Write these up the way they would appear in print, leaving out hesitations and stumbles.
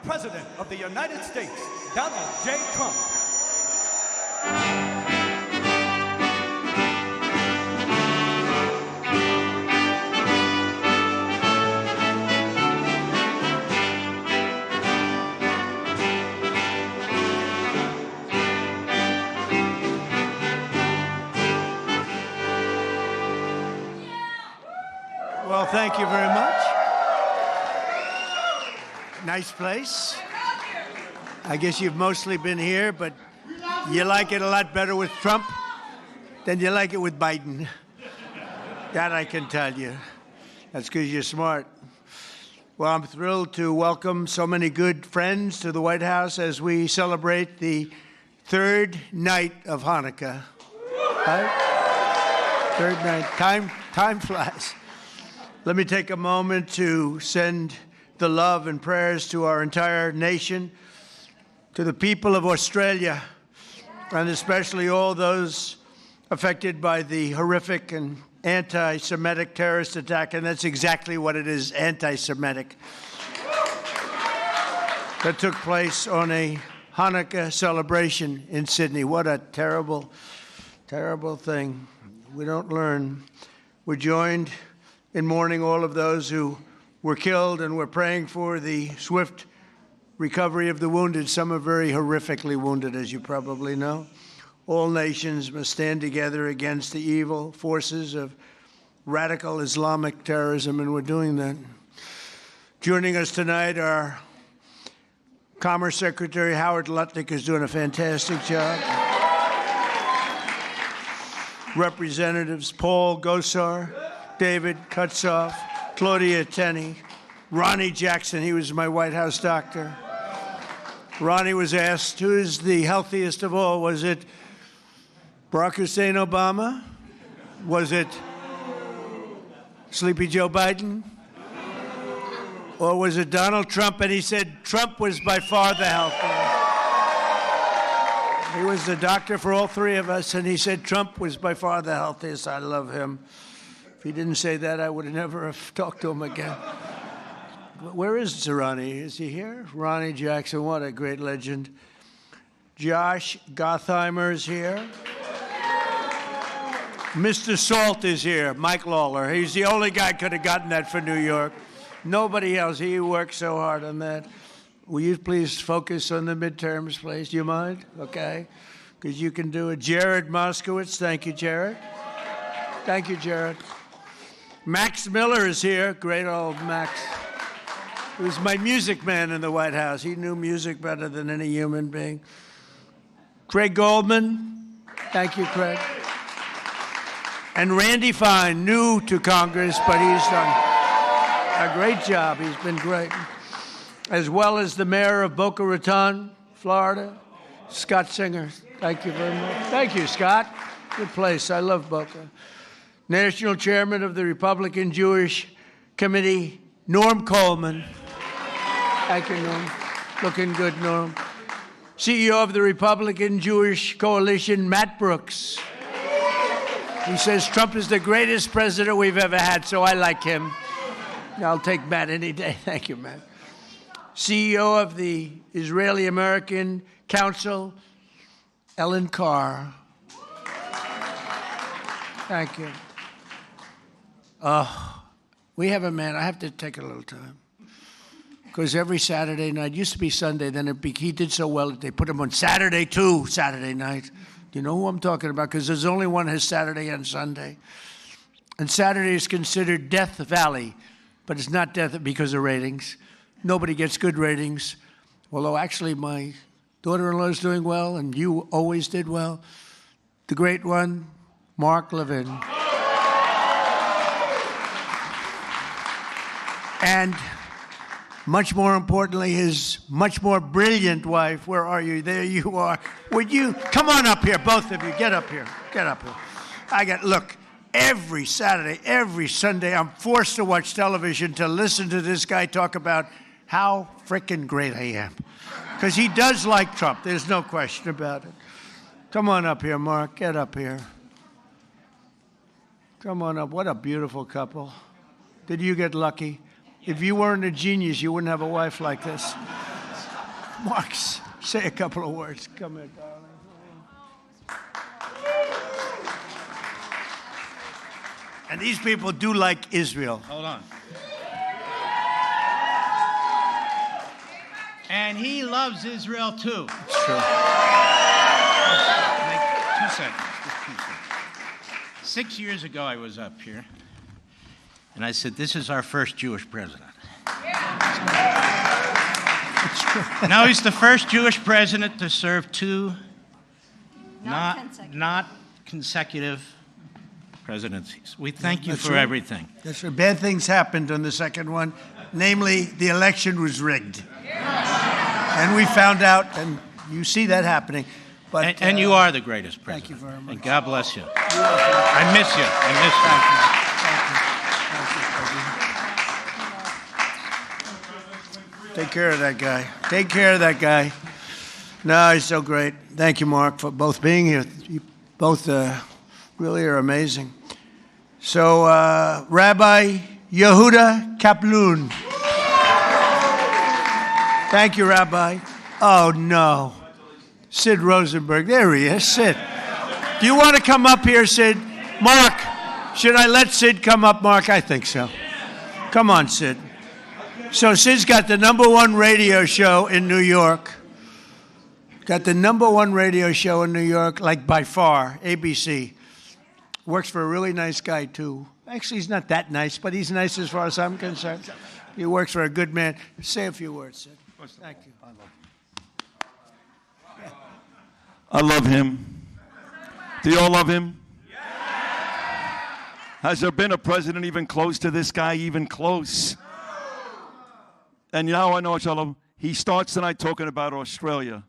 President of the United States, Donald J. Trump. Well, thank you very much. Nice place. I guess you've mostly been here, but you like it a lot better with Trump than you like it with Biden. That I can tell you. That's because you're smart. Well, I'm thrilled to welcome so many good friends to the White House as we celebrate the third night of Hanukkah. Right? Third night. Time flies. Let me take a moment to send the love and prayers to our entire nation, to the people of Australia, and especially all those affected by the horrific and anti-Semitic terrorist attack, and that's exactly what it is, anti-Semitic, that took place on a Hanukkah celebration in Sydney. What a terrible, terrible thing. We don't learn. We're joined in mourning all of those who were killed, and we're praying for the swift recovery of the wounded. Some are very horrifically wounded, as you probably know. All nations must stand together against the evil forces of radical Islamic terrorism, and we're doing that. Joining us tonight, our Commerce Secretary Howard Lutnick is doing a fantastic job. Representatives Paul Gosar, David Kutzoff, Claudia Tenney, Ronnie Jackson, he was my White House doctor. Ronnie was asked, who is the healthiest of all? Was it Barack Hussein Obama? Was it Sleepy Joe Biden? Or was it Donald Trump? And he said Trump was by far the healthiest. He was the doctor for all three of us, and he said Trump was by far the healthiest. I love him. If he didn't say that, I would have never have talked to him again. Where is Ronnie? Is he here? Ronnie Jackson, what a great legend. Josh Gottheimer is here. Mr. Salt is here, Mike Lawler. He's the only guy could have gotten that for New York. Nobody else. He worked so hard on that. Will you please focus on the midterms, please? Do you mind? Okay. Because you can do it. Jared Moskowitz. Thank you, Jared. Thank you, Jared. Max Miller is here. Great old Max. He was my music man in the White House. He knew music better than any human being. Craig Goldman. Thank you, Craig. And Randy Fine, new to Congress, but he's done a great job. He's been great. As well as the mayor of Boca Raton, Florida, Scott Singer. Thank you very much. Thank you, Scott. Good place. I love Boca. National Chairman of the Republican Jewish Committee, Norm Coleman. Thank you, Norm. Looking good, Norm. CEO of the Republican Jewish Coalition, Matt Brooks. He says Trump is the greatest president we've ever had, so I like him. I'll take Matt any day. Thank you, Matt. CEO of the Israeli-American Council, Ellen Carr. Thank you. We have a man. I have to take a little time. Because every Saturday night, used to be Sunday, then he did so well that they put him on Saturday too, Saturday night. Do you know who I'm talking about? Because there's only one has Saturday and Sunday. And Saturday is considered Death Valley, but it's not death because of ratings. Nobody gets good ratings. Although actually my daughter-in-law is doing well, and you always did well. The great one, Mark Levin. And much more importantly, his much more brilliant wife. Where are you? There you are. Would you come on up here, both of you? Get up here. Get up here. Look, every Saturday, every Sunday, I'm forced to watch television to listen to this guy talk about how frickin' great I am. Because he does like Trump. There's no question about it. Come on up here, Mark. Get up here. Come on up. What a beautiful couple. Did you get lucky? If you weren't a genius, you wouldn't have a wife like this. Mark, say a couple of words. Come here, darling. And these people do like Israel. Hold on. And he loves Israel too. It's true. 2 seconds. Just 2 seconds. 6 years ago, I was up here, and I said, "This is our first Jewish president." Now he's the first Jewish president to serve two not consecutive presidencies. We thank you for everything. That's right. Bad things happened on the second one. Namely, the election was rigged. And we found out, and you see that happening. But, and you are the greatest president. Thank you very much. And God bless you. I miss you. I miss you. Take care of that guy. Take care of that guy. No, he's so great. Thank you, Mark, for both being here. You both really are amazing. So, Rabbi Yehuda Kaplan. Thank you, Rabbi. Oh, no. Sid Rosenberg. There he is. Sid. Do you want to come up here, Sid? Mark, should I let Sid come up, Mark? I think so. Come on, Sid. So Sid's got the #1 radio show in New York. Got the #1 radio show in New York, like by far, ABC. Works for a really nice guy, too. Actually, he's not that nice, but he's nice as far as I'm concerned. He works for a good man. Say a few words, Sid. Thank you. I love him. Do you all love him? Has there been a president even close to this guy, even close? And now I know I love him. He starts tonight talking about Australia.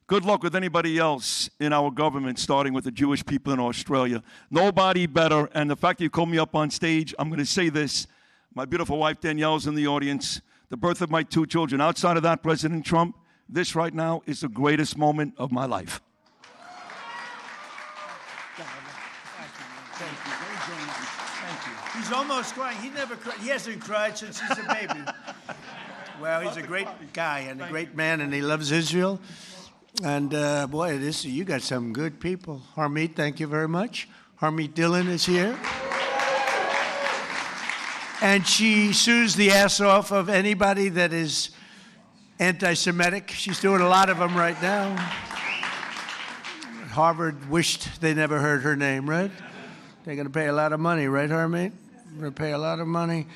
Good luck with anybody else in our government, starting with the Jewish people in Australia. Nobody better. And the fact that you called me up on stage, I'm going to say this. My beautiful wife Danielle's in the audience. The birth of my 2 children. Outside of that, President Trump, this right now is the greatest moment of my life. Thank you. He's almost crying. He never cried. He hasn't cried since he's a baby. Well, he's a great guy and a great man, and he loves Israel. And boy, you got some good people. Harmeet, thank you very much. Harmeet Dillon is here. And she sues the ass off of anybody that is anti-Semitic. She's doing a lot of them right now. Harvard wished they never heard her name, right? They're going to pay a lot of money, right, Harmeet? They're going to pay a lot of money.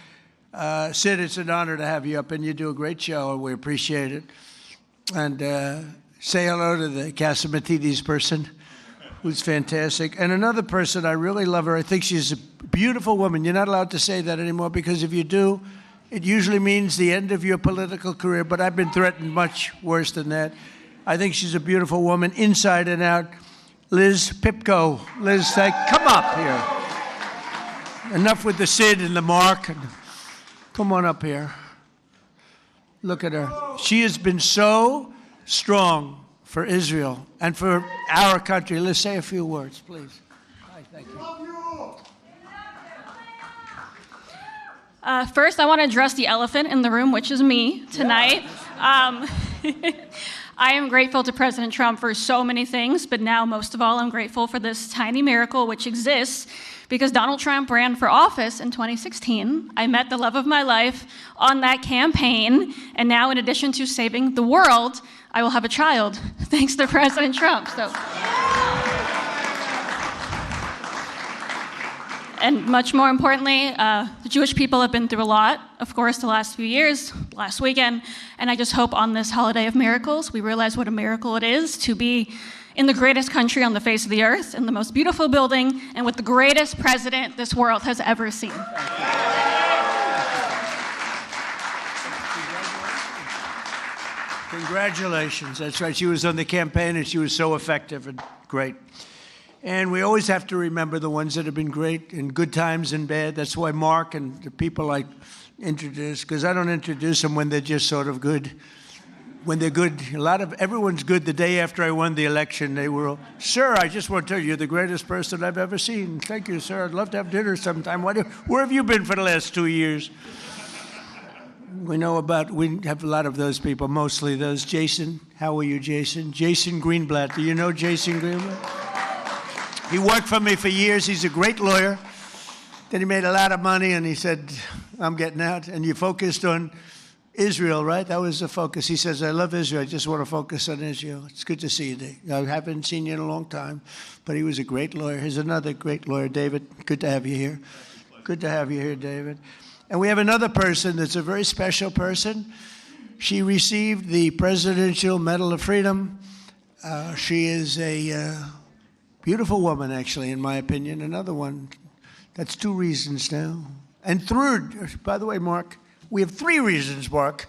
Sid, it's an honor to have you up, and you do a great show, and we appreciate it. And say hello to the Casamatides person, who's fantastic. And another person, I really love her. I think she's a beautiful woman. You're not allowed to say that anymore, because if you do, it usually means the end of your political career, but I've been threatened much worse than that. I think she's a beautiful woman, inside and out. Liz Pipko. Liz, come up here. Enough with the Sid and the Mark. Come on up here. Look at her. She has been so strong for Israel and for our country. Let's say a few words, please. Hi, thank you. First, I want to address the elephant in the room, which is me tonight. I am grateful to President Trump for so many things, but now, most of all, I'm grateful for this tiny miracle which exists because Donald Trump ran for office in 2016. I met the love of my life on that campaign, and now, in addition to saving the world, I will have a child, thanks to President Trump. And much more importantly, the Jewish people have been through a lot, of course, the last few years, last weekend, and I just hope on this holiday of miracles, we realize what a miracle it is to be in the greatest country on the face of the earth, in the most beautiful building, and with the greatest president this world has ever seen. Congratulations. That's right. She was on the campaign, and she was so effective and great. And we always have to remember the ones that have been great in good times and bad. That's why Mark and the people I introduce, because I don't introduce them when they're just sort of good. When they're good, everyone's good. The day after I won the election, they were all, "Sir, I just want to tell you, you're the greatest person I've ever seen. Thank you, sir. I'd love to have dinner sometime. Where have you been for the last 2 years?" We have a lot of those people, mostly those. Jason, how are you, Jason? Jason Greenblatt. Do you know Jason Greenblatt? He worked for me for years. He's a great lawyer. Then he made a lot of money, and he said, I'm getting out. And you focused on Israel, right? That was the focus. He says, I love Israel. I just want to focus on Israel. It's good to see you, Dave. I haven't seen you in a long time, but he was a great lawyer. Here's another great lawyer, David. Good to have you here. Good to have you here, David. And we have another person that's a very special person. She received the Presidential Medal of Freedom. She is a beautiful woman, actually, in my opinion. Another one. That's 2 reasons now. And third, by the way, Mark, we have 3 reasons, Mark,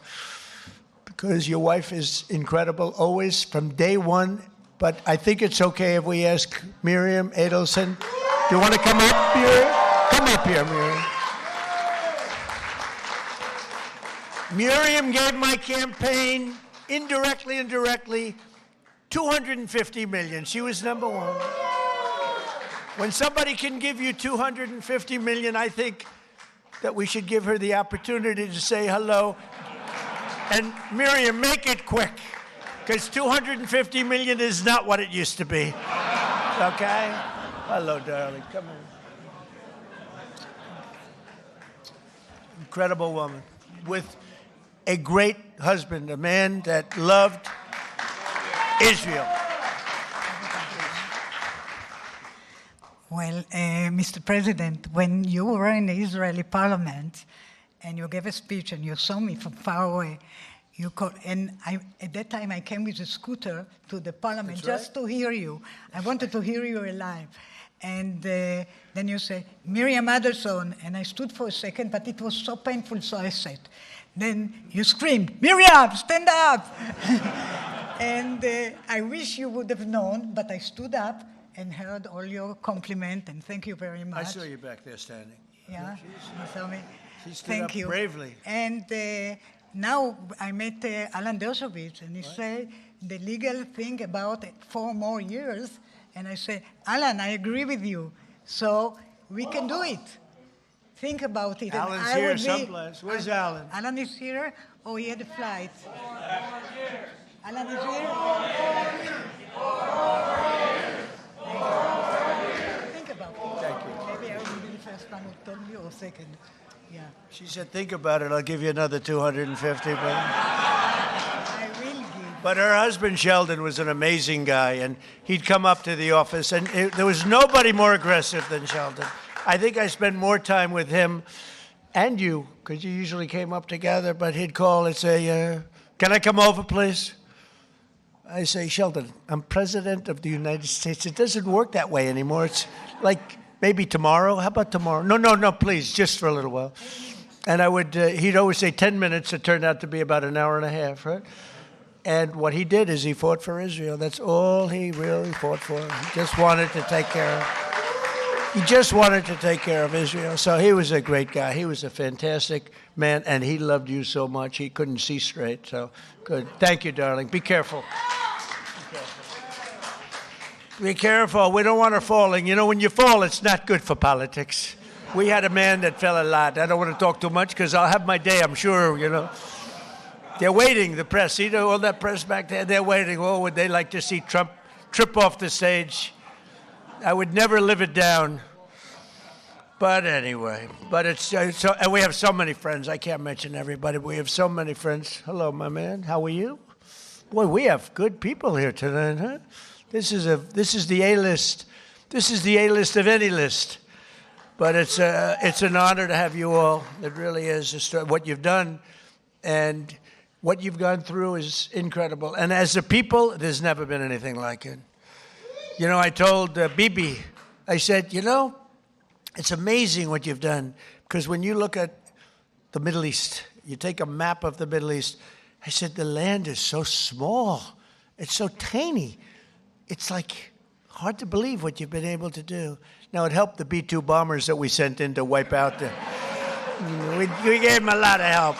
because your wife is incredible, always, from day one. But I think it's okay if we ask Miriam Adelson. Do you want to come up, Miriam? Come up here, Miriam. Miriam gave my campaign, indirectly and directly, $250 million. She was number 1. When somebody can give you $250 million, I think that we should give her the opportunity to say hello. And Miriam, make it quick, because $250 million is not what it used to be. Okay? Hello, darling. Come in. Incredible woman with a great husband, a man that loved Israel. Well, Mr. President, when you were in the Israeli parliament and you gave a speech and you saw me from far away, at that time I came with a scooter to the parliament just to hear you. I wanted to hear you alive. And then you say, Miriam Adelson, and I stood for a second, but it was so painful, so I said. Then you screamed, Miriam, stand up! And I wish you would have known, but I stood up and heard all your compliment, and thank you very much. I saw you back there standing. Yeah, you saw me. She stood Thank up you. bravely. And now I met Alan Dershowitz, and he said the legal thing about 4 more years, and I said, Alan, I agree with you, so we can do it. Think about it. Alan's here someplace. Where's Alan? Alan is here? Oh, he had a flight. Alan is here? Think about it. Thank you. Maybe I will be the first one who told you, or second. Yeah. She said, think about it. I'll give you another $250 million. I will give. But her husband, Sheldon, was an amazing guy, and he'd come up to the office, and there was nobody more aggressive than Sheldon. I think I spent more time with him and you, because you usually came up together, but he'd call and say, can I come over, please? I say, Sheldon, I'm President of the United States. It doesn't work that way anymore. It's like maybe tomorrow. How about tomorrow? No, please, just for a little while. And he'd always say 10 minutes. It turned out to be about an hour and a half, right? And what he did is he fought for Israel. That's all he really fought for. He just wanted to take care of Israel. So he was a great guy. He was a fantastic man, and he loved you so much. He couldn't see straight. So good. Thank you, darling. Be careful. Be careful. We don't want her falling. You know, when you fall, it's not good for politics. We had a man that fell a lot. I don't want to talk too much because I'll have my day, I'm sure, you know. They're waiting, the press. See all that press back there? They're waiting. Oh, would they like to see Trump trip off the stage? I would never live it down. But anyway, it's so, and we have so many friends. I can't mention everybody, but we have so many friends. Hello, my man. How are you? Boy, we have good people here tonight, huh? This is the A-list. This is the A-list of any list. But it's an honor to have you all. It really is. What you've done and what you've gone through is incredible. And as a people, there's never been anything like it. You know, I told Bibi, I said, you know, it's amazing what you've done. Because when you look at the Middle East, you take a map of the Middle East, I said, the land is so small. It's so tiny. It's like hard to believe what you've been able to do. Now, it helped the B-2 bombers that we sent in to wipe out the... We gave them a lot of help.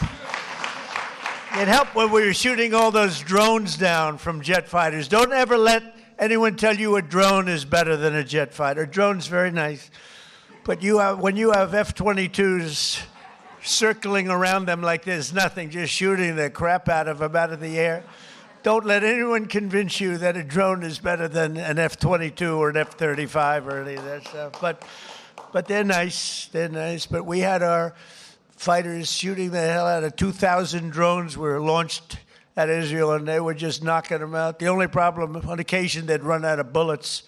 It helped when we were shooting all those drones down from jet fighters. Don't ever let anyone tell you a drone is better than a jet fighter. A drone's very nice. But when you have F-22s circling around them like there's nothing, just shooting the crap out of them out of the air. Don't let anyone convince you that a drone is better than an F-22 or an F-35 or any of that stuff. But they're nice. They're nice. But we had our fighters shooting the hell out of 2,000 drones were launched at Israel, and they were just knocking them out. The only problem, on occasion, they'd run out of bullets.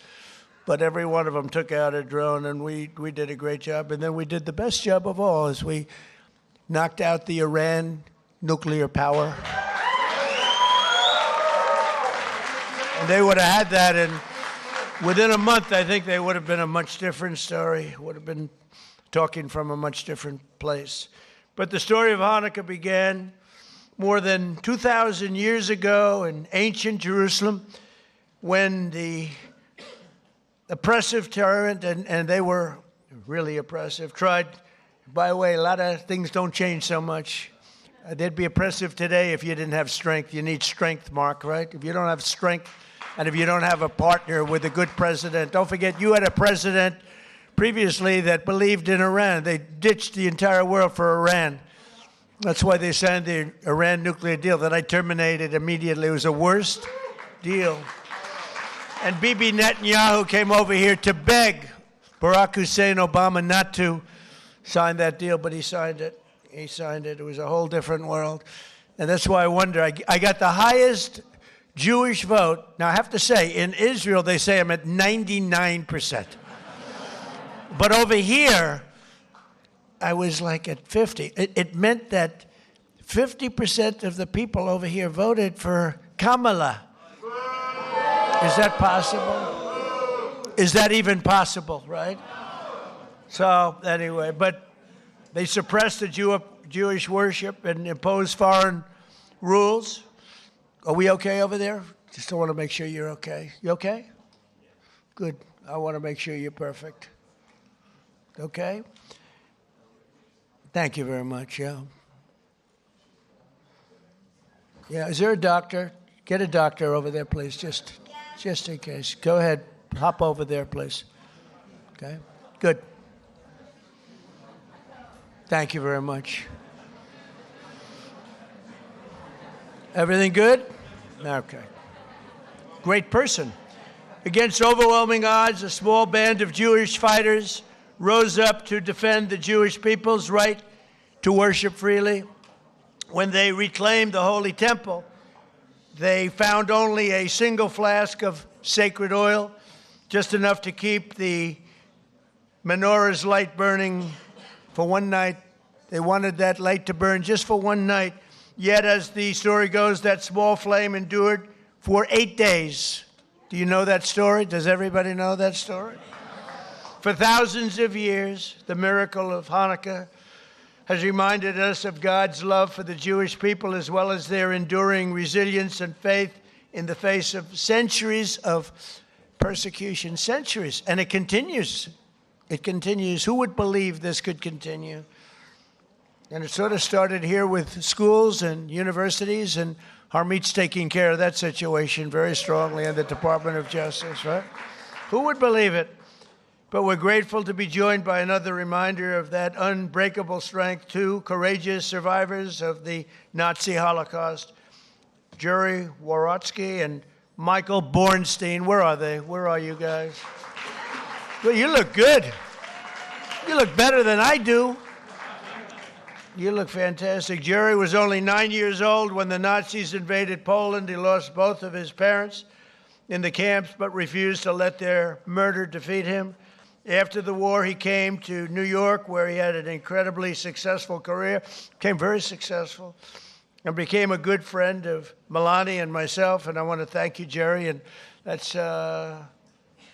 But every one of them took out a drone, and we did a great job. And then we did the best job of all, is we knocked out the Iran nuclear power. And they would have had that, and within a month, I think they would have been a much different story. Would have been talking from a much different place. But the story of Hanukkah began more than 2,000 years ago in ancient Jerusalem, when the oppressive tyrant, and they were really oppressive, tried. By the way, a lot of things don't change so much. They'd be oppressive today if you didn't have strength. You need strength, Mark, right? If you don't have strength, and if you don't have a partner with a good president, don't forget you had a president previously that believed in Iran. They ditched the entire world for Iran. That's why they signed the Iran nuclear deal that I terminated immediately. It was the worst deal. And Bibi Netanyahu came over here to beg Barack Hussein Obama not to sign that deal, but he signed it. He signed it. It was a whole different world. And that's why I wonder. I got the highest Jewish vote. Now, I have to say, in Israel, they say I'm at 99%. But over here, I was like at 50. It meant that 50% of the people over here voted for Kamala. Is that possible? Is that even possible, right? So anyway, but they suppressed the Jewish worship and imposed foreign rules. Are we okay over there? Just want to make sure you're okay. You okay? Good. I want to make sure you're perfect. Okay? Thank you very much, yeah. Yeah, is there a doctor? Get a doctor over there, please, just in case. Go ahead, hop over there, please. Okay? Good. Thank you very much. Everything good? Okay. Great person. Against overwhelming odds, a small band of Jewish fighters rose up to defend the Jewish people's right to worship freely. When they reclaimed the Holy Temple, they found only a single flask of sacred oil, just enough to keep the Menorah's light burning for one night. They wanted that light to burn just for one night. Yet, as the story goes, that small flame endured for 8 days. Do you know that story? Does everybody know that story? For thousands of years, the miracle of Hanukkah has reminded us of God's love for the Jewish people, as well as their enduring resilience and faith in the face of centuries of persecution. Centuries. And it continues. It continues. Who would believe this could continue? And it sort of started here with schools and universities, and Harmeet's taking care of that situation very strongly in the Department of Justice, right? Who would believe it? But we're grateful to be joined by another reminder of that unbreakable strength, two courageous survivors of the Nazi Holocaust, Jerry Worotsky and Michael Bornstein. Where are they? Where are you guys? Well, you look good. You look better than I do. You look fantastic. Jerry was only 9 years old when the Nazis invaded Poland. He lost both of his parents in the camps, but refused to let their murder defeat him. After the war, he came to New York, where he had an incredibly successful career, became very successful, and became a good friend of Melania and myself. And I want to thank you, Jerry, and that's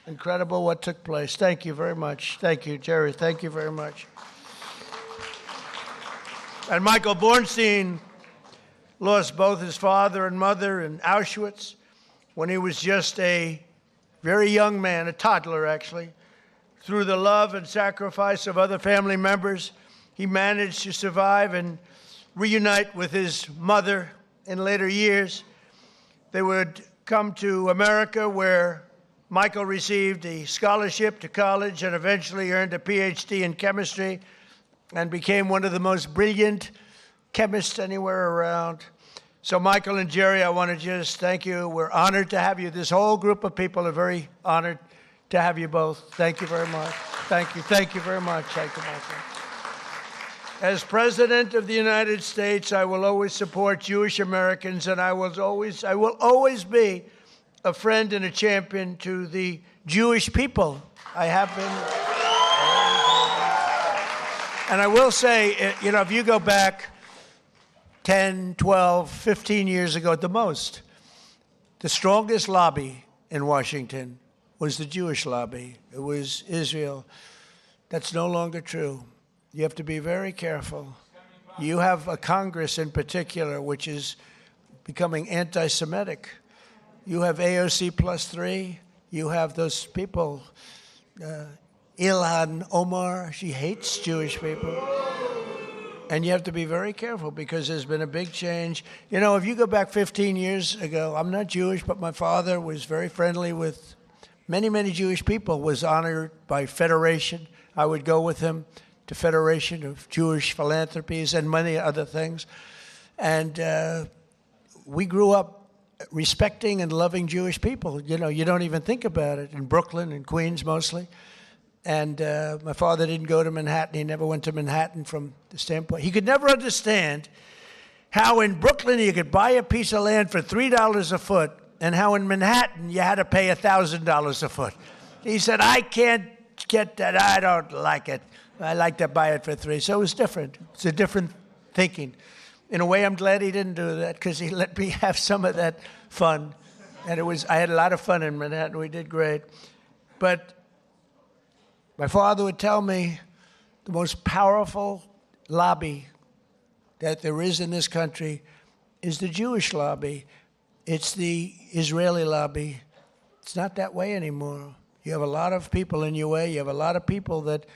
incredible what took place. Thank you very much. Thank you, Jerry. Thank you very much. And Michael Bornstein lost both his father and mother in Auschwitz when he was just a very young man, a toddler, actually. Through the love and sacrifice of other family members, he managed to survive and reunite with his mother in later years. They would come to America, where Michael received a scholarship to college and eventually earned a PhD in chemistry. and became one of the most brilliant chemists anywhere around. So Michael and Jerry, I want to just thank you. We're honored to have you. This whole group of people are very honored to have you both. Thank you very much. Thank you. Thank you very much. Thank you, Michael. As President of the United States, I will always support Jewish Americans, and I will always be a friend and a champion to the Jewish people. I have been. And I will say, you know, if you go back 10, 12, 15 years ago at the most, the strongest lobby in Washington was the Jewish lobby. It was Israel. That's no longer true. You have to be very careful. You have a Congress in particular which is becoming anti-Semitic. You have AOC +3. You have those people, Ilhan Omar, she hates Jewish people. And you have to be very careful because there's been a big change. You know, if you go back 15 years ago, I'm not Jewish, but my father was very friendly with many, many Jewish people, was honored by Federation. I would go with him to Federation of Jewish Philanthropies and many other things. And we grew up respecting and loving Jewish people. You know, you don't even think about it. In Brooklyn and Queens mostly. And my father didn't go to Manhattan. He never went to Manhattan from the standpoint. He could never understand how in Brooklyn you could buy a piece of land for $3 a foot and how in Manhattan you had to pay $1,000 a foot. He said, I can't get that. I don't like it. I like to buy it for $3. So it was different. It's a different thinking. In a way, I'm glad he didn't do that because he let me have some of that fun. And I had a lot of fun in Manhattan. We did great. But my father would tell me the most powerful lobby that there is in this country is the Jewish lobby. It's the Israeli lobby. It's not that way anymore. You have a lot of people in your way. You have a lot of people that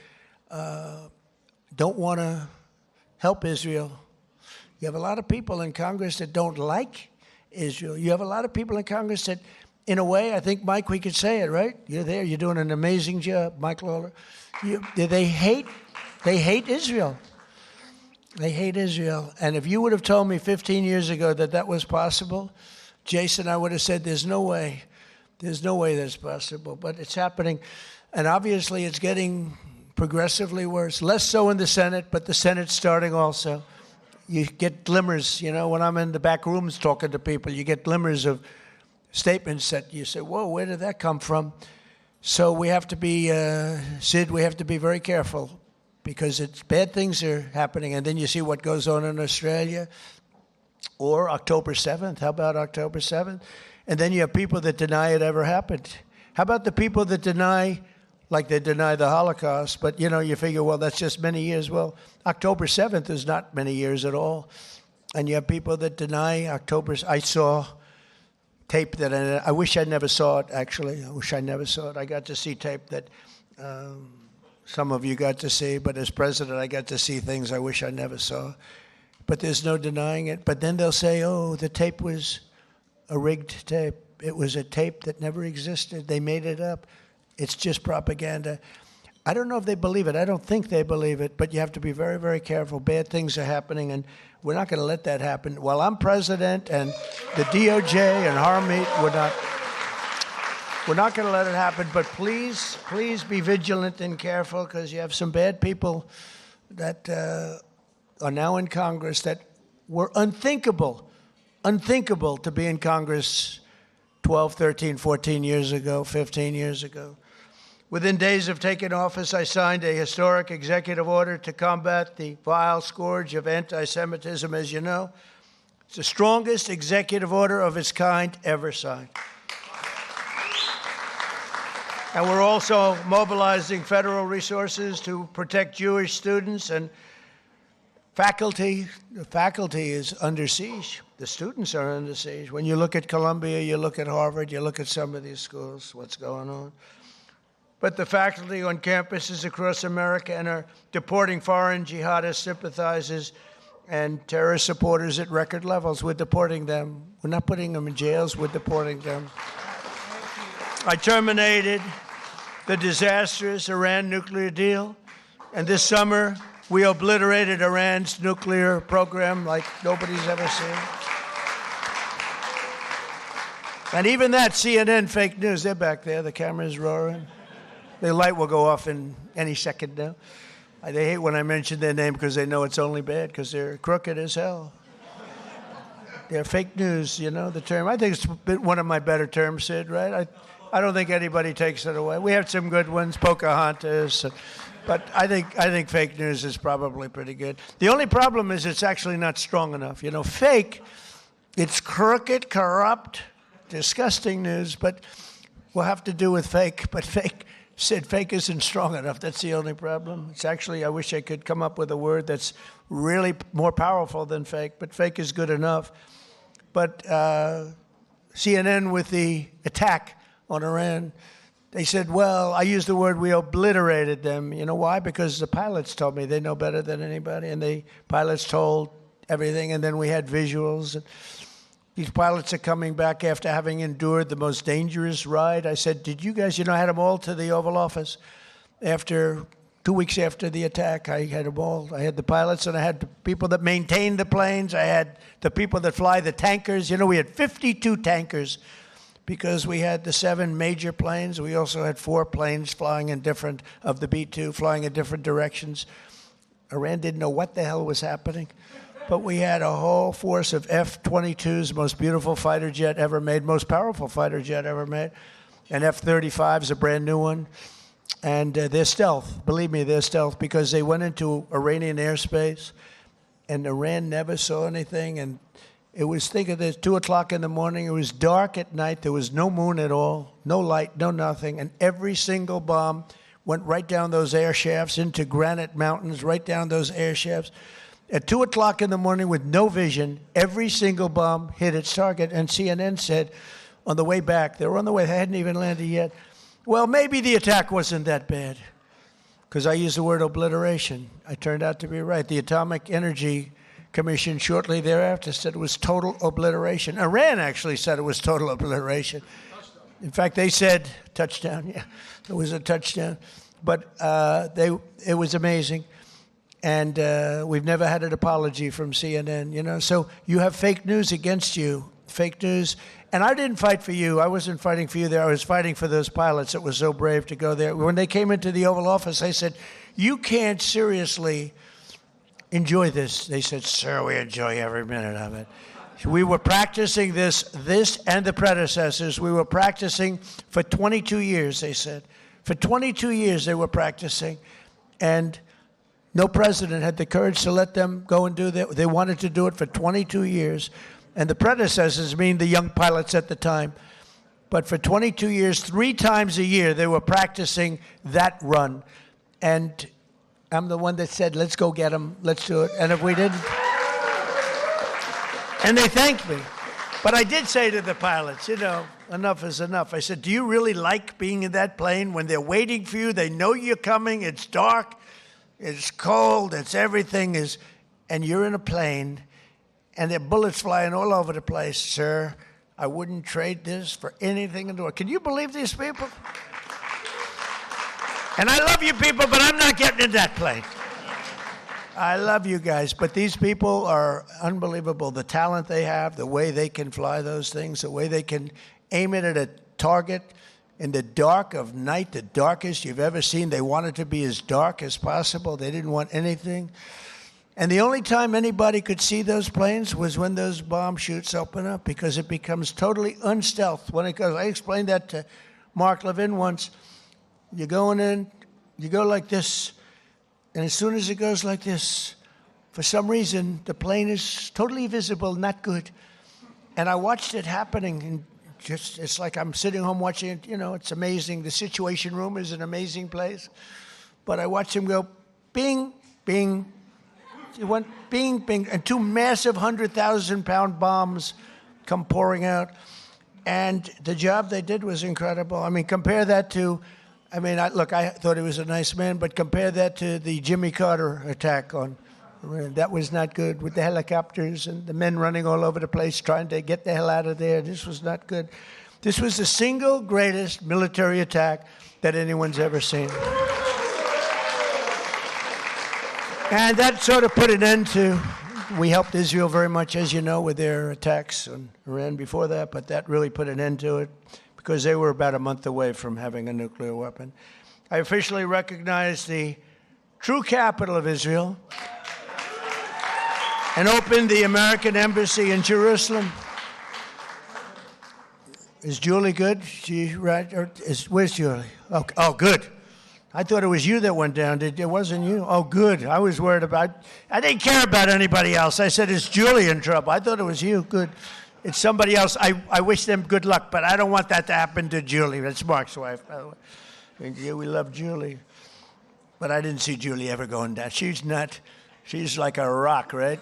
don't want to help Israel. You have a lot of people in Congress that don't like Israel. You have a lot of people in Congress that, in a way, I think, Mike, we could say it, right? You're there. You're doing an amazing job, Mike Lawler. They hate Israel. They hate Israel. And if you would have told me 15 years ago that that was possible, Jason, I would have said, there's no way. There's no way that's possible. But it's happening. And obviously, it's getting progressively worse. Less so in the Senate, but the Senate's starting also. You get glimmers, you know, when I'm in the back rooms talking to people, you get glimmers of statements that you say, whoa, where did that come from? So we have to be, Sid, we have to be very careful because bad things are happening. And then you see what goes on in Australia or October 7th. How about October 7th? And then you have people that deny it ever happened. How about the people that deny, like they deny the Holocaust, but, you know, you figure, well, that's just many years. Well, October 7th is not many years at all. And you have people that deny October. I saw tape that I wish I never saw it, actually. I wish I never saw it. I got to see tape that some of you got to see, but as president, I got to see things I wish I never saw. But there's no denying it. But then they'll say, oh, the tape was a rigged tape. It was a tape that never existed. They made it up. It's just propaganda. I don't know if they believe it. I don't think they believe it, but you have to be very, very careful. Bad things are happening, and we're not going to let that happen. While I'm president and the DOJ and Harmeet, we're not going to let it happen. But please be vigilant and careful because you have some bad people that are now in Congress that were unthinkable to be in Congress 12, 13, 14 years ago, 15 years ago. Within days of taking office, I signed a historic executive order to combat the vile scourge of anti-Semitism, as you know. It's the strongest executive order of its kind ever signed. And we're also mobilizing federal resources to protect Jewish students and faculty. The faculty is under siege. The students are under siege. When you look at Columbia, you look at Harvard, you look at some of these schools, what's going on. But the faculty on campuses across America and are deporting foreign jihadist sympathizers and terrorist supporters at record levels. We're deporting them. We're not putting them in jails. We're deporting them. I terminated the disastrous Iran nuclear deal. And this summer, We obliterated Iran's nuclear program like nobody's ever seen. And even that, CNN fake news, they're back there. The camera's roaring. The light will go off in any second now. They hate when I mention their name because they know it's only bad because they're crooked as hell. They're fake news, you know, the term. I think it's one of my better terms, Sid, right? I don't think anybody takes it away. We have some good ones, Pocahontas, but I think fake news is probably pretty good. The only problem is it's actually not strong enough. You know, fake, it's crooked, corrupt, disgusting news, but we'll have to do with fake. But fake isn't strong enough. That's the only problem. It's actually, I wish I could come up with a word that's really more powerful than fake, but fake is good enough. But CNN with the attack on Iran, they said, well, I used the word we obliterated them. You know why? Because the pilots told me they know better than anybody, and the pilots told everything, and then we had visuals. And these pilots are coming back after having endured the most dangerous ride. I said, did you guys, I had them all to the Oval Office. After 2 weeks after the attack, I had them all. I had the pilots, and I had the people that maintained the planes. I had the people that fly the tankers. We had 52 tankers because we had the 7 major planes. We also had 4 planes flying of the B-2, flying in different directions. Iran didn't know what the hell was happening. But we had a whole force of F-22s, most beautiful fighter jet ever made, most powerful fighter jet ever made. And F-35's a brand new one. And they're stealth. Believe me, they're stealth because they went into Iranian airspace and Iran never saw anything. And it was, think of this, 2 o'clock in the morning. It was dark at night. There was no moon at all, no light, no nothing. And every single bomb went right down those air shafts into granite mountains, right down those air shafts. At 2 o'clock in the morning with no vision, every single bomb hit its target. And CNN said on the way back, they were on the way, they hadn't even landed yet, well, maybe the attack wasn't that bad. Because I used the word obliteration. I turned out to be right. The Atomic Energy Commission shortly thereafter said it was total obliteration. Iran actually said it was total obliteration. In fact, they said, touchdown, yeah, it was a touchdown. But it was amazing. And we've never had an apology from CNN, So you have fake news against you, fake news. And I didn't fight for you. I wasn't fighting for you there. I was fighting for those pilots that were so brave to go there. When they came into the Oval Office, I said, you can't seriously enjoy this. They said, sir, we enjoy every minute of it. We were practicing this and the predecessors. We were practicing for 22 years, they said. For 22 years they were practicing. And no president had the courage to let them go and do that. They wanted to do it for 22 years. And the predecessors mean the young pilots at the time. But for 22 years, 3 times a year, they were practicing that run. And I'm the one that said, let's go get them, let's do it. And if we didn't, and they thanked me. But I did say to the pilots, enough is enough. I said, do you really like being in that plane when they're waiting for you? They know you're coming, it's dark, it's cold, it's everything is, and you're in a plane, and there are bullets flying all over the place. Sir, I wouldn't trade this for anything in the world. Can you believe these people? And I love you people, but I'm not getting in that plane. I love you guys, but these people are unbelievable. The talent they have, the way they can fly those things, the way they can aim it at a target in the dark of night, the darkest you've ever seen. They wanted to be as dark as possible. They didn't want anything. And the only time anybody could see those planes was when those bomb chutes open up, because it becomes totally unstealth when it goes. I explained that to Mark Levin once. You're going in, you go like this, and as soon as it goes like this, for some reason, the plane is totally visible, not good. And I watched it happening, and it's like I'm sitting home watching it. It's amazing. The Situation Room is an amazing place. But I watched him go, bing, bing. It went bing, bing, and 2 massive 100,000-pound bombs come pouring out. And the job they did was incredible. I mean, compare that to, I thought he was a nice man, but compare that to the Jimmy Carter attack on Iran. That was not good, with the helicopters and the men running all over the place trying to get the hell out of there. This was not good. This was the single greatest military attack that anyone's ever seen. And that sort of put an end to, we helped Israel very much, as you know, with their attacks on Iran before that, but that really put an end to it because they were about a month away from having a nuclear weapon. I officially recognize the true capital of Israel and opened the American embassy in Jerusalem. Is Julie good? Where's Julie? Oh, good. I thought it was you that went down. It wasn't you? Oh, good. I was worried about, I didn't care about anybody else. I said, is Julie in trouble? I thought it was you. Good. It's somebody else. I wish them good luck, but I don't want that to happen to Julie. That's Mark's wife, by the way. Yeah, we love Julie. But I didn't see Julie ever going down. She's like a rock, right?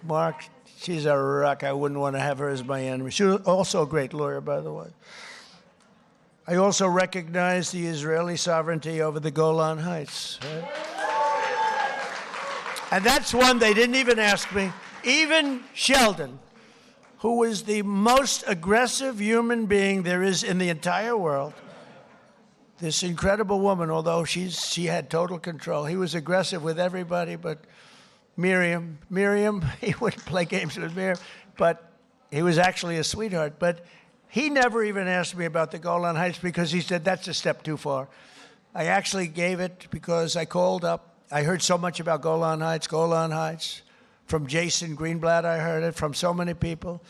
Mark, she's a rock. I wouldn't want to have her as my enemy. She was also a great lawyer, by the way. I also recognize the Israeli sovereignty over the Golan Heights. Right? And that's one they didn't even ask me. Even Sheldon, who was the most aggressive human being there is in the entire world, this incredible woman, although she had total control. He was aggressive with everybody, but Miriam, he would play games with Miriam, but he was actually a sweetheart. But he never even asked me about the Golan Heights because he said, that's a step too far. I actually gave it because I called up. I heard so much about Golan Heights. From Jason Greenblatt, I heard it, from so many people.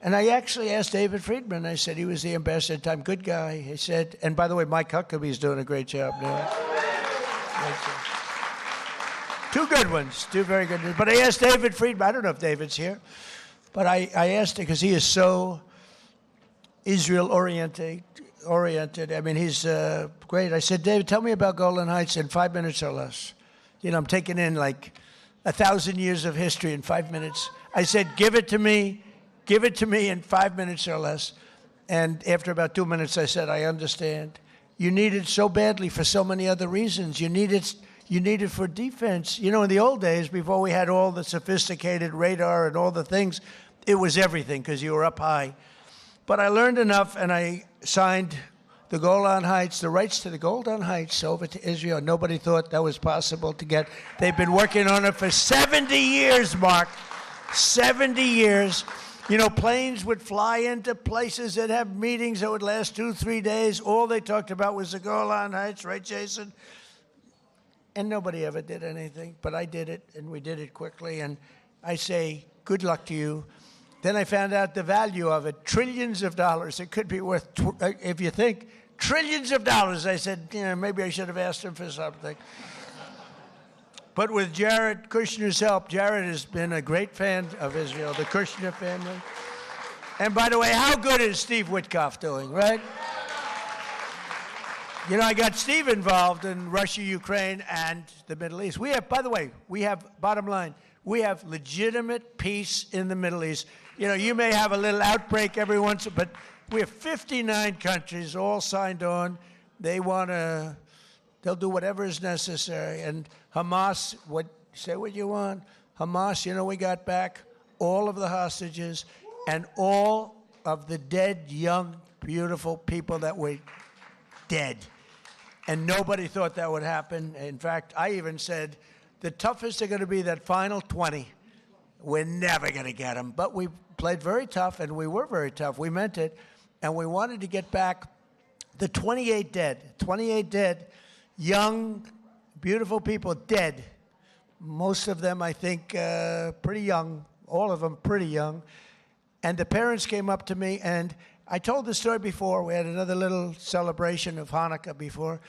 And I actually asked David Friedman. I said, he was the ambassador at the time, good guy. He said, and by the way, Mike Huckabee's doing a great job now. Two good ones, two very good ones. But I asked David Friedman, I don't know if David's here, but I asked him because he is so Israel-oriented. I mean, he's great. I said, David, tell me about Golan Heights in 5 minutes or less. You know, I'm taking in like 1,000 years of history in 5 minutes. I said, give it to me in 5 minutes or less. And after about 2 minutes, I said, I understand. You need it so badly for so many other reasons. You need it for defense. You know, in the old days, before we had all the sophisticated radar and all the things, it was everything because you were up high. But I learned enough, and I signed the Golan Heights, the rights to the Golan Heights over to Israel. Nobody thought that was possible to get. They've been working on it for 70 years, Mark. 70 years. You know, planes would fly into places that have meetings that would last 2-3 days. All they talked about was the Golan Heights, right, Jason? And nobody ever did anything. But I did it, and we did it quickly. And I say, good luck to you. Then I found out the value of it, trillions of dollars. It could be worth, if you think, trillions of dollars. I said, maybe I should have asked him for something. But with Jared Kushner's help, Jared has been a great fan of Israel, the Kushner family. And by the way, how good is Steve Witkoff doing, right? You know, I got Steve involved in Russia, Ukraine, and the Middle East. Bottom line, we have legitimate peace in the Middle East. You know, you may have a little outbreak every once, but we have 59 countries all signed on. They'll do whatever is necessary. And Hamas, say what you want. Hamas, you know, we got back all of the hostages and all of the dead, young, beautiful people that were dead. And nobody thought that would happen. In fact, I even said, the toughest are going to be that final 20. We're never going to get them. But we played very tough, and we were very tough. We meant it. And we wanted to get back the 28 dead. 28 dead, young, beautiful people dead. Most of them, I think, pretty young. All of them pretty young. And the parents came up to me, and I told the story before. We had another little celebration of Hanukkah before.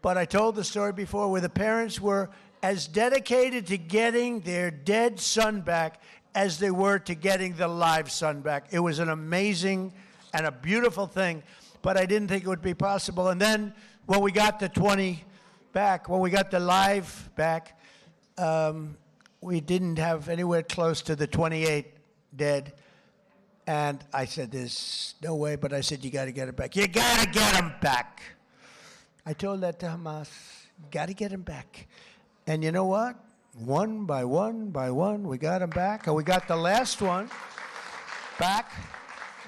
But I told the story before where the parents were as dedicated to getting their dead son back as they were to getting the live son back. It was an amazing and a beautiful thing, but I didn't think it would be possible. And then when we got the 20 back, when we got the live back, we didn't have anywhere close to the 28 dead. And I said, there's no way, but I said, you got to get it back. You got to get them back. I told that to Hamas, you got to get them back. And you know what? One by one, we got them back. And we got the last one back.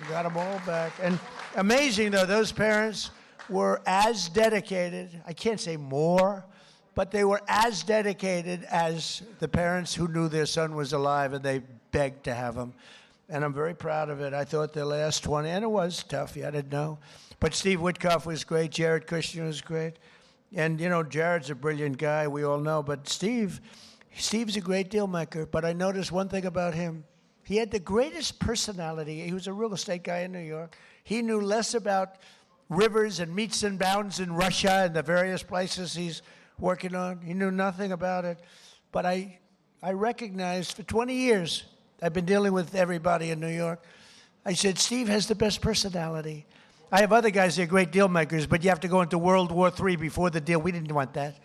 We got them all back. And amazing, though, those parents were as dedicated, I can't say more, but they were as dedicated as the parents who knew their son was alive, and they begged to have him. And I'm very proud of it. I thought the last 20, and it was tough, I didn't know. But Steve Witkoff was great, Jared Kushner was great. And, you know, Jared's a brilliant guy, we all know. But Steve's a great deal maker. But I noticed one thing about him. He had the greatest personality. He was a real estate guy in New York. He knew less about rivers and meets and bounds in Russia and the various places he's working on. He knew nothing about it. But I recognized for 20 years, I've been dealing with everybody in New York. I said, Steve has the best personality. I have other guys that are great deal makers, but you have to go into World War III before the deal. We didn't want that.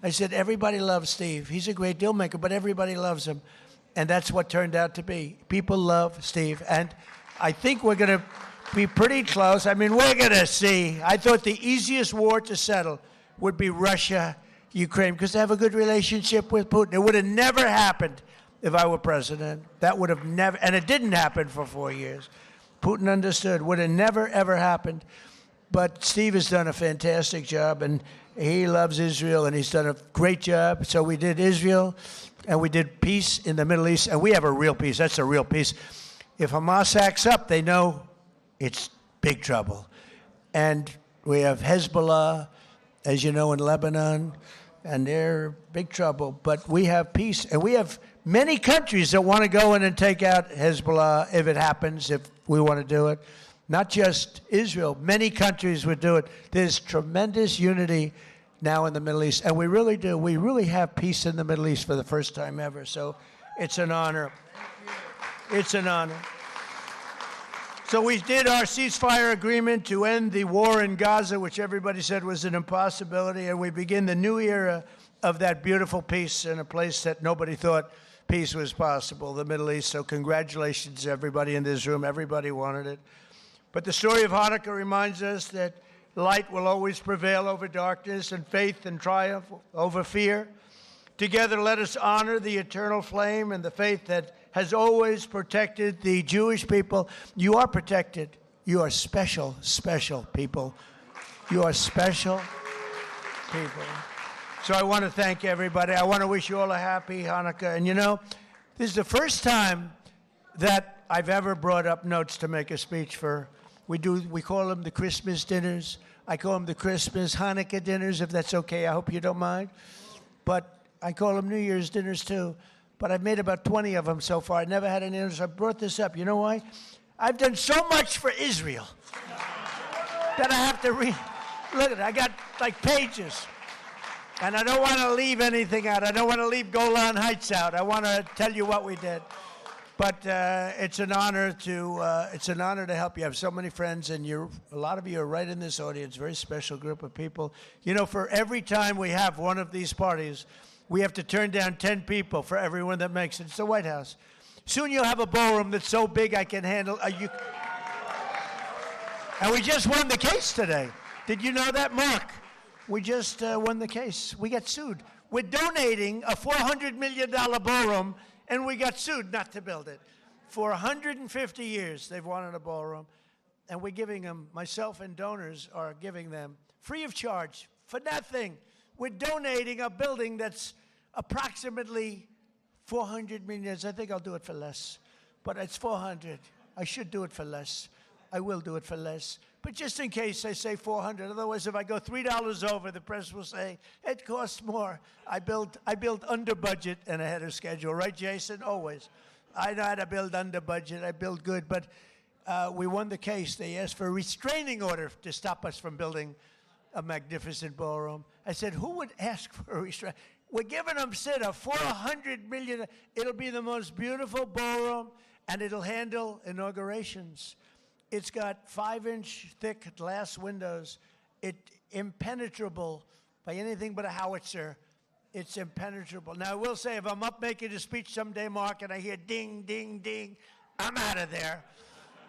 I said, everybody loves Steve. He's a great deal maker, but everybody loves him. And that's what turned out to be. People love Steve. And I think we're going to be pretty close. I mean, we're going to see. I thought the easiest war to settle would be Russia, Ukraine, because they have a good relationship with Putin. It would have never happened if I were president. That would have never, and it didn't happen for 4 years. Putin understood. Would have never, ever happened. But Steve has done a fantastic job, and he loves Israel, and he's done a great job. So we did Israel, and we did peace in the Middle East, and we have a real peace. That's a real peace. If Hamas acts up, they know it's big trouble. And we have Hezbollah, as you know, in Lebanon, and they're big trouble. But we have peace, and we have many countries that want to go in and take out Hezbollah if it happens, if we want to do it. Not just Israel. Many countries would do it. There's tremendous unity now in the Middle East, and we really do. We really have peace in the Middle East for the first time ever, so it's an honor. It's an honor. So we did our ceasefire agreement to end the war in Gaza, which everybody said was an impossibility, and we begin the new era of that beautiful peace in a place that nobody thought peace was possible, the Middle East. So congratulations to everybody in this room. Everybody wanted it. But the story of Hanukkah reminds us that light will always prevail over darkness, and faith and triumph over fear. Together, let us honor the eternal flame and the faith that has always protected the Jewish people. You are protected. You are special, special people. You are special people. So I want to thank everybody. I want to wish you all a happy Hanukkah. And you know, this is the first time that I've ever brought up notes to make a speech for. We call them the Christmas dinners. I call them the Christmas Hanukkah dinners, if that's okay. I hope you don't mind. But I call them New Year's dinners too. But I've made about 20 of them so far. I never had any others. I brought this up. You know why? I've done so much for Israel that I have to read. Look at it. I got like pages. And I don't want to leave anything out. I don't want to leave Golan Heights out. I want to tell you what we did. But it's an honor to help you. I have so many friends, and a lot of you are right in this audience. Very special group of people. You know, for every time we have one of these parties, we have to turn down 10 people for everyone that makes it. It's the White House. Soon you'll have a ballroom that's so big I can handle. And we just won the case today. Did you know that, Mark? We just won the case. We got sued. We're donating a $400 million ballroom, and we got sued not to build it. For 150 years, they've wanted a ballroom, and we're giving them, myself and donors are giving them, free of charge, for nothing. We're donating a building that's approximately 400 million. I think I'll do it for less, but it's 400. I should do it for less. I will do it for less. But just in case I say 400, otherwise if I go $3 over, the press will say, it costs more. I build under budget and ahead of schedule. Right, Jason? Always. I know how to build under budget. I build good. But we won the case. They asked for a restraining order to stop us from building a magnificent ballroom. I said, who would ask for a restraint? We're giving them, Sid, a $400 million. It'll be the most beautiful ballroom, and it'll handle inaugurations. It's got 5-inch thick glass windows. It's impenetrable by anything but a howitzer. It's impenetrable. Now, I will say, if I'm up making a speech someday, Mark, and I hear ding, ding, ding, I'm out of there.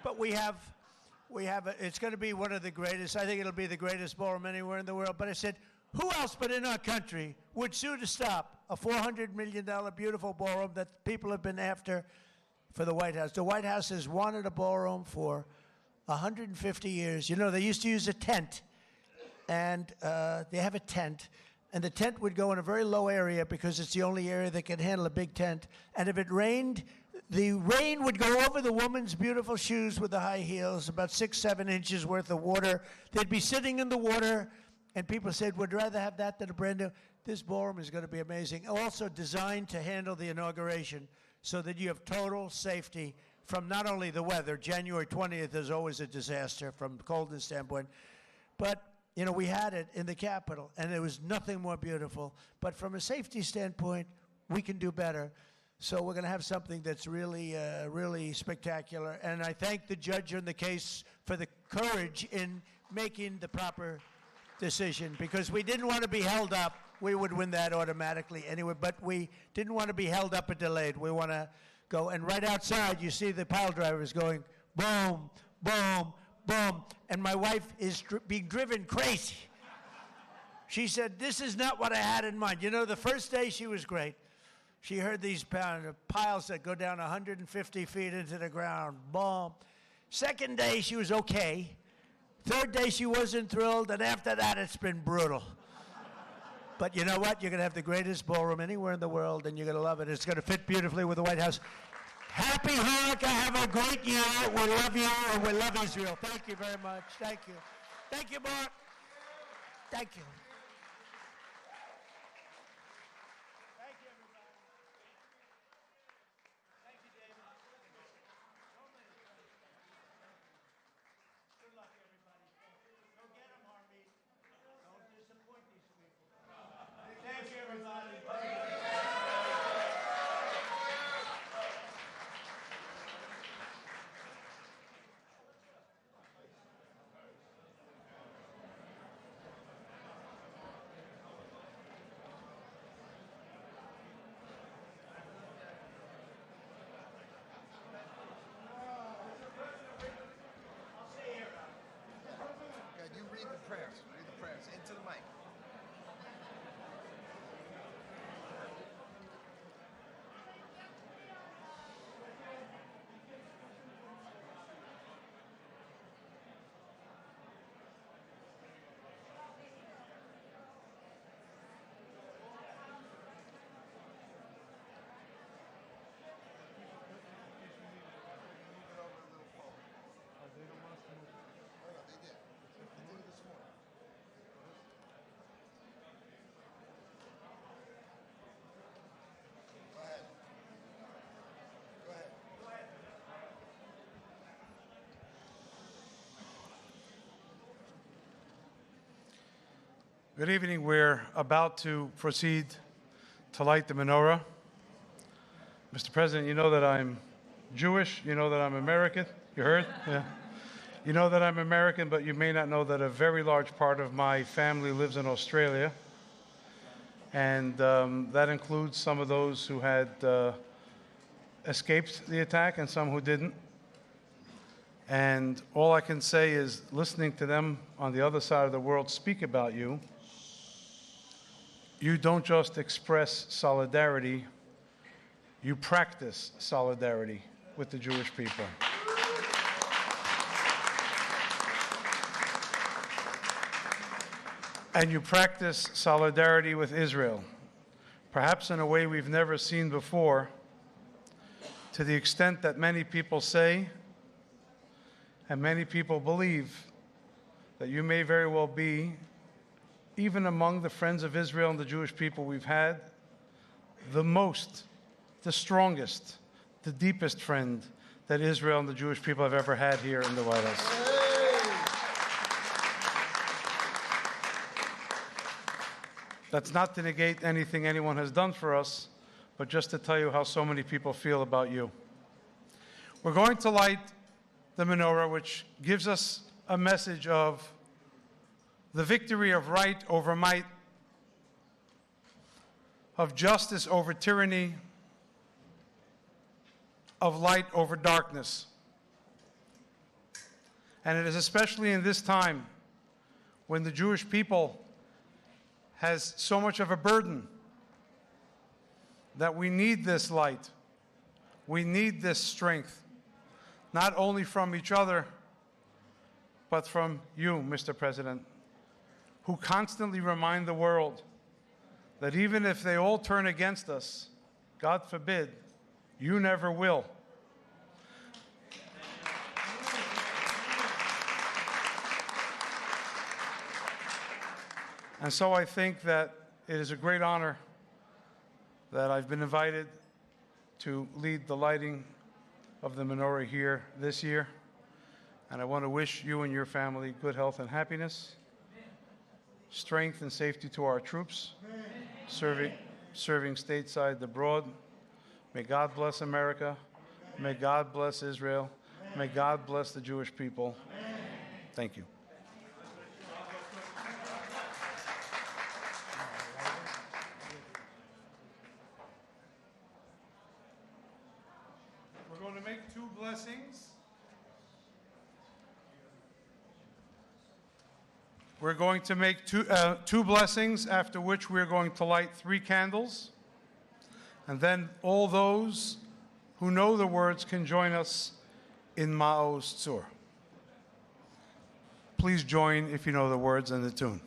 But it's going to be one of the greatest. I think it'll be the greatest ballroom anywhere in the world. But I said, who else but in our country would sue to stop a $400 million beautiful ballroom that people have been after for the White House? The White House has wanted a ballroom for 150 years. You know, they used to use a tent, and they have a tent, and the tent would go in a very low area because it's the only area that can handle a big tent. And if it rained, the rain would go over the woman's beautiful shoes with the high heels, about 6-7 inches worth of water. They'd be sitting in the water, and people said, would rather have that than a brand new. This ballroom is going to be amazing. Also designed to handle the inauguration so that you have total safety from not only the weather. January 20th is always a disaster from a coldness standpoint. But, you know, we had it in the Capitol, and there was nothing more beautiful. But from a safety standpoint, we can do better. So we're going to have something that's really, really spectacular. And I thank the judge in the case for the courage in making the proper decision, because we didn't want to be held up. We would win that automatically anyway, but we didn't want to be held up or delayed. We want to go. And right outside, you see the pile drivers going boom, boom, boom. And my wife is being driven crazy. She said, this is not what I had in mind. You know, the first day she was great. She heard these piles that go down 150 feet into the ground. Boom. Second day, she was okay. Third day, she wasn't thrilled. And after that, it's been brutal. But you know what? You're going to have the greatest ballroom anywhere in the world, and you're going to love it. It's going to fit beautifully with the White House. Happy Hanukkah. Have a great year. We love you, and we love Israel. Thank you very much. Thank you. Thank you, Mark. Thank you. Read the prayers into the mic. Good evening. We're about to proceed to light the menorah. Mr. President, you know that I'm Jewish. You know that I'm American. You heard? Yeah. You know that I'm American, but you may not know that a very large part of my family lives in Australia. And that includes some of those who had escaped the attack and some who didn't. And all I can say is, listening to them on the other side of the world speak about you, you don't just express solidarity, you practice solidarity with the Jewish people. And you practice solidarity with Israel, perhaps in a way we've never seen before, to the extent that many people say, and many people believe, that you may very well be, even among the friends of Israel and the Jewish people we've had, the most, the strongest, the deepest friend that Israel and the Jewish people have ever had here in the White House. That's not to negate anything anyone has done for us, but just to tell you how so many people feel about you. We're going to light the menorah, which gives us a message of the victory of right over might, of justice over tyranny, of light over darkness. And it is especially in this time when the Jewish people has so much of a burden that we need this light. We need this strength, not only from each other, but from you, Mr. President, who constantly remind the world that even if they all turn against us, God forbid, you never will. And so I think that it is a great honor that I've been invited to lead the lighting of the menorah here this year. And I want to wish you and your family good health and happiness, strength and safety to our troops, serving stateside and abroad. May God bless America. May God bless Israel. May God bless the Jewish people. Thank you. We're going to make two blessings. We're going to make two blessings, after which we're going to light 3 candles. And then all those who know the words can join us in Ma'oz Tzur. Please join if you know the words and the tune.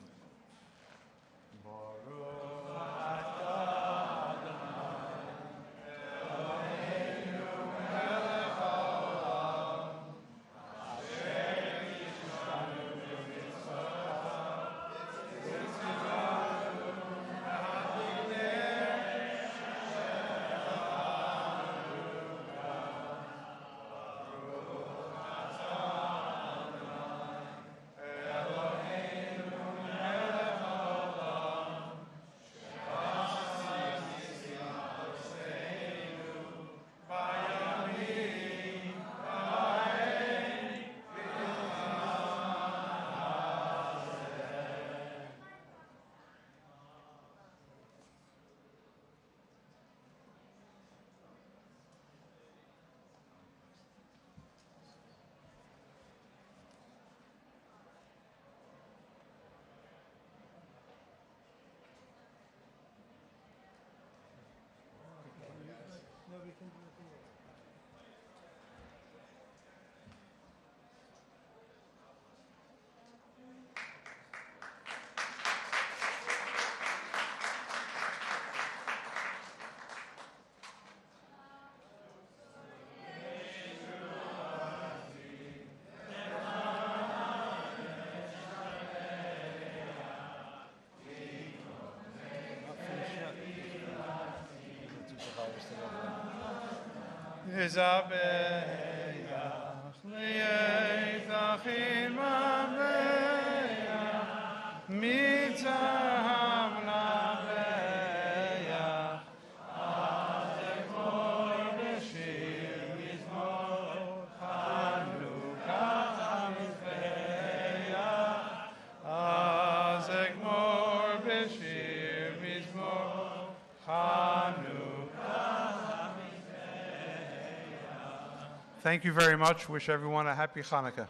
Thank you very much. Wish everyone a happy Hanukkah.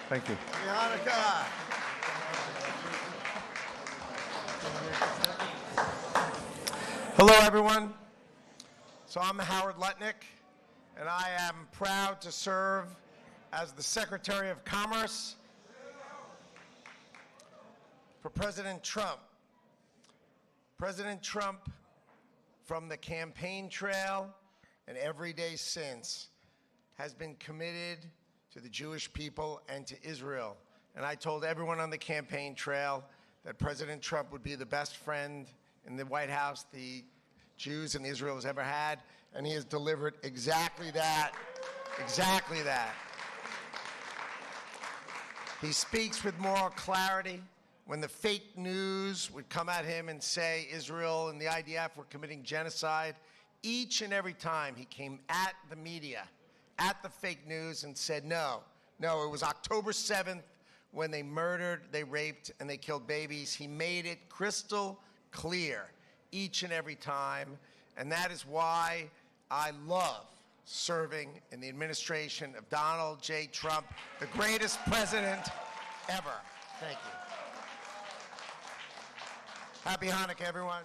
Thank you. Happy Hanukkah. Hello, everyone. So I'm Howard Lutnick, and I am proud to serve as the Secretary of Commerce for President Trump. President Trump, from the campaign trail and every day since, has been committed to the Jewish people and to Israel. And I told everyone on the campaign trail that President Trump would be the best friend in the White House the Jews and Israel has ever had, and he has delivered exactly that, exactly that. He speaks with moral clarity. When the fake news would come at him and say Israel and the IDF were committing genocide, each and every time he came at the media, at the fake news, and said, no, it was October 7th when they murdered, they raped, and they killed babies. He made it crystal clear each and every time, and that is why I love serving in the administration of Donald J. Trump, the greatest president ever. Thank you. Happy Hanukkah, everyone.